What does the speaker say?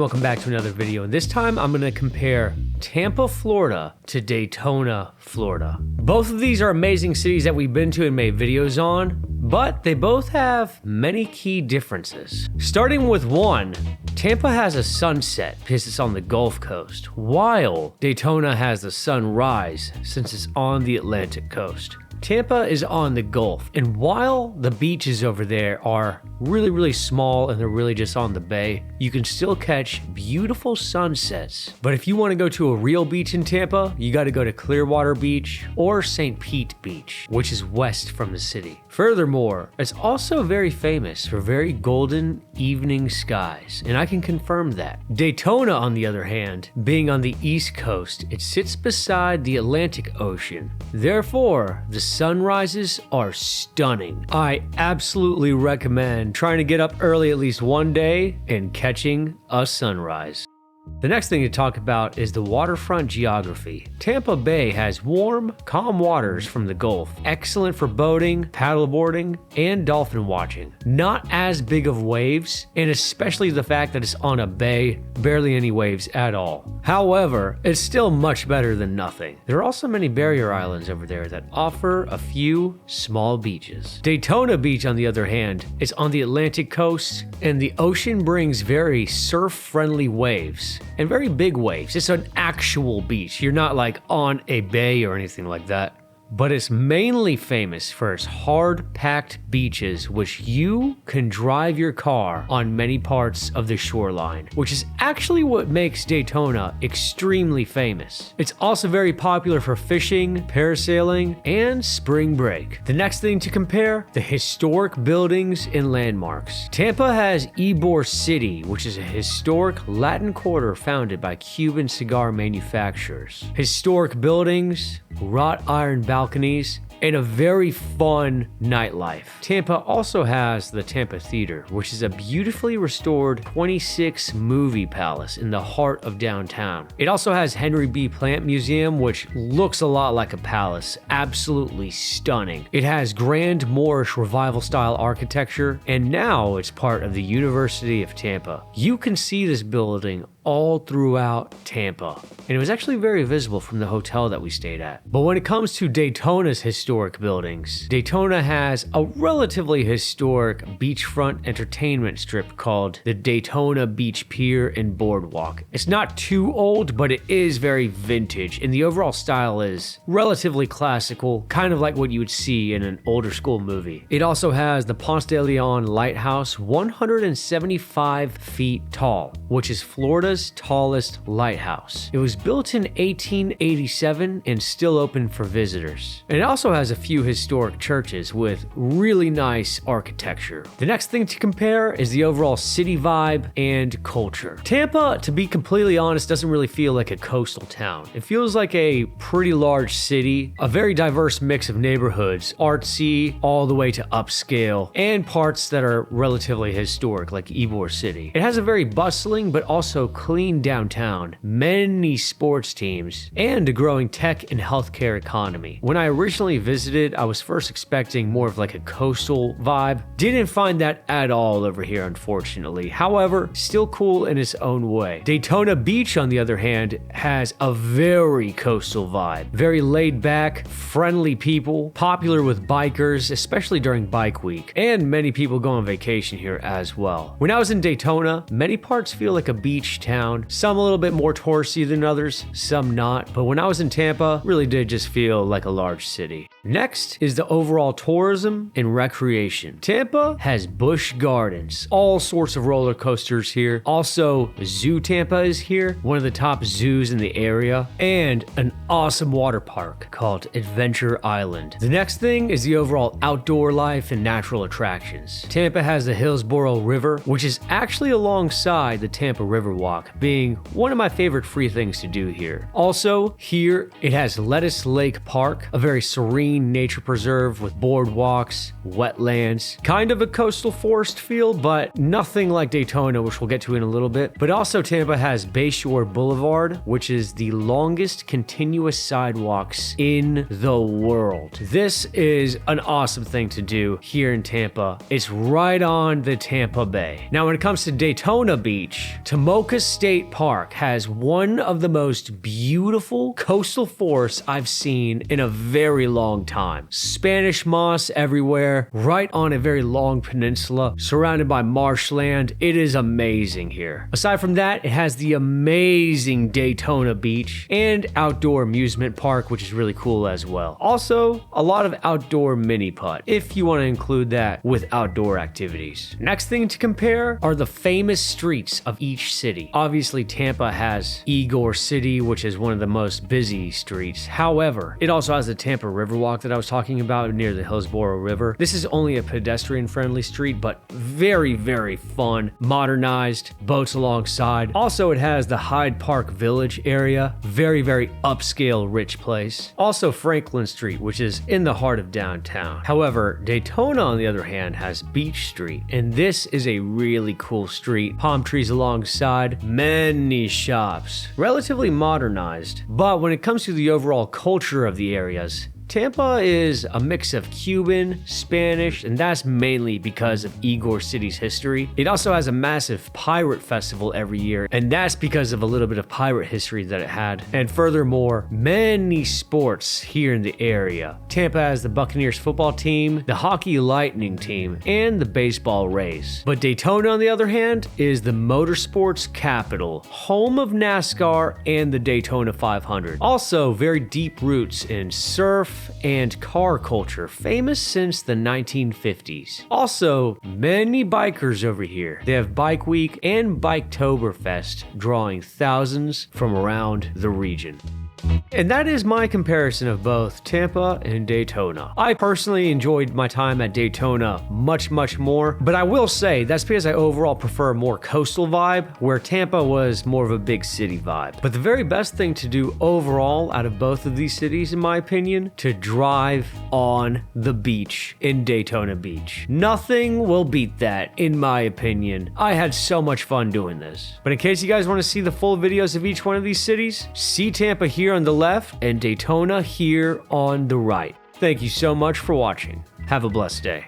Welcome back to another video, and this time I'm going to compare Tampa, Florida to Daytona, Florida. Both of these are amazing cities that we've been to and made videos on, but they both have many key differences. Starting with one, Tampa has a sunset because it's on the Gulf Coast, while Daytona has the sunrise since it's on the Atlantic coast. Tampa is on the Gulf, and while the beaches over there are really small and they're really just on the bay, you can still catch beautiful sunsets. But if you want to go to a real beach in Tampa, you got to go to Clearwater Beach or St. Pete Beach, which is west from the city. Furthermore, it's also very famous for very golden evening skies, and I can confirm that. Daytona, on the other hand, being on the east coast, it sits beside the Atlantic Ocean. Therefore, the sunrises are stunning. I absolutely recommend trying to get up early at least one day and catching a sunrise. The next thing to talk about is the waterfront geography. Tampa Bay has warm, calm waters from the Gulf, excellent for boating, paddleboarding, and dolphin watching. Not as big of waves, and especially the fact that it's on a bay, barely any waves at all. However, it's still much better than nothing. There are also many barrier islands over there that offer a few small beaches. Daytona Beach, on the other hand, is on the Atlantic coast, and the ocean brings very surf-friendly waves. And very big waves. It's an actual beach. You're not like on a bay or anything like that. But it's mainly famous for its hard-packed beaches, which you can drive your car on many parts of the shoreline, which is actually what makes Daytona extremely famous. It's also very popular for fishing, parasailing, and spring break. The next thing to compare, the historic buildings and landmarks. Tampa has Ybor City, which is a historic Latin quarter founded by Cuban cigar manufacturers. Historic buildings, wrought iron balconies, and a very fun nightlife. Tampa also has the Tampa Theater, which is a beautifully restored 26 movie palace in the heart of downtown. It also has Henry B. Plant Museum, which looks a lot like a palace, absolutely stunning. It has Grand Moorish Revival style architecture, and now it's part of the University of Tampa. You can see this building all throughout Tampa, and it was actually very visible from the hotel that we stayed at. But when it comes to Daytona's historic buildings, Daytona has a relatively historic beachfront entertainment strip called the Daytona Beach Pier and Boardwalk. It's not too old, but it is very vintage, and the overall style is relatively classical, kind of like what you would see in an older school movie. It also has the Ponce de Leon Lighthouse, 175 feet tall, which is Florida's tallest lighthouse. It was built in 1887 and still open for visitors. And it also has a few historic churches with really nice architecture. The next thing to compare is the overall city vibe and culture. Tampa, to be completely honest, doesn't really feel like a coastal town. It feels like a pretty large city, a very diverse mix of neighborhoods, artsy all the way to upscale, and parts that are relatively historic like Ybor City. It has a very bustling but also clean downtown, many sports teams, and a growing tech and healthcare economy. When I originally visited, I was first expecting more of like a coastal vibe. Didn't find that at all over here, unfortunately. However, still cool in its own way. Daytona Beach, on the other hand, has a very coastal vibe. Very laid back, friendly people, popular with bikers, especially during bike week, and many people go on vacation here as well. When I was in Daytona, many parts feel like a beach town, some a little bit more touristy than others, some not, but when I was in Tampa, really did just feel like a large city. Next is the overall tourism and recreation. Tampa has Busch Gardens, all sorts of roller coasters here. Also, Zoo Tampa is here, one of the top zoos in the area, and an awesome water park called Adventure Island. The next thing is the overall outdoor life and natural attractions. Tampa has the Hillsborough River, which is actually alongside the Tampa Riverwalk, being one of my favorite free things to do here. Also, here it has Lettuce Lake Park, a very serene serene nature preserve with boardwalks, wetlands, kind of a coastal forest feel, but nothing like Daytona, which we'll get to in a little bit. But also Tampa has Bayshore Boulevard, which is the longest continuous sidewalks in the world. This is an awesome thing to do here in Tampa. It's right on the Tampa Bay. Now, when it comes to Daytona Beach, Tomoka State Park has one of the most beautiful coastal forests I've seen in a very long time. Spanish moss everywhere, right on a very long peninsula, surrounded by marshland. It is amazing here. Aside from that, it has the amazing Daytona Beach and outdoor amusement park, which is really cool as well. Also, a lot of outdoor mini putt, if you want to include that with outdoor activities. Next thing to compare are the famous streets of each city. Obviously, Tampa has Ybor City, which is one of the most busy streets. However, it also has the Tampa Riverwalk that I was talking about near the Hillsborough River. This is only a pedestrian-friendly street, but very, very fun, modernized, boats alongside. Also, it has the Hyde Park Village area, very, very upscale, rich place. Also, Franklin Street, which is in the heart of downtown. However, Daytona, on the other hand, has Beach Street, and this is a really cool street. Palm trees alongside, many shops, relatively modernized. But when it comes to the overall culture of the areas, Tampa is a mix of Cuban, Spanish, and that's mainly because of Ybor City's history. It also has a massive pirate festival every year, and that's because of a little bit of pirate history that it had. And furthermore, many sports here in the area. Tampa has the Buccaneers football team, the Hockey Lightning team, and the baseball Rays. But Daytona, on the other hand, is the motorsports capital, home of NASCAR and the Daytona 500. Also, very deep roots in surf and car culture, famous since the 1950s. Also, many bikers over here. They have Bike Week and Biketoberfest, drawing thousands from around the region. And that is my comparison of both Tampa and Daytona. I personally enjoyed my time at Daytona much, much more, but I will say that's because I overall prefer a more coastal vibe, where Tampa was more of a big city vibe. But the very best thing to do overall out of both of these cities, in my opinion, to drive on the beach in Daytona Beach. Nothing will beat that, in my opinion. I had so much fun doing this. But in case you guys want to see the full videos of each one of these cities, see Tampa here on the left and Daytona here on the right. Thank you so much for watching. Have a blessed day.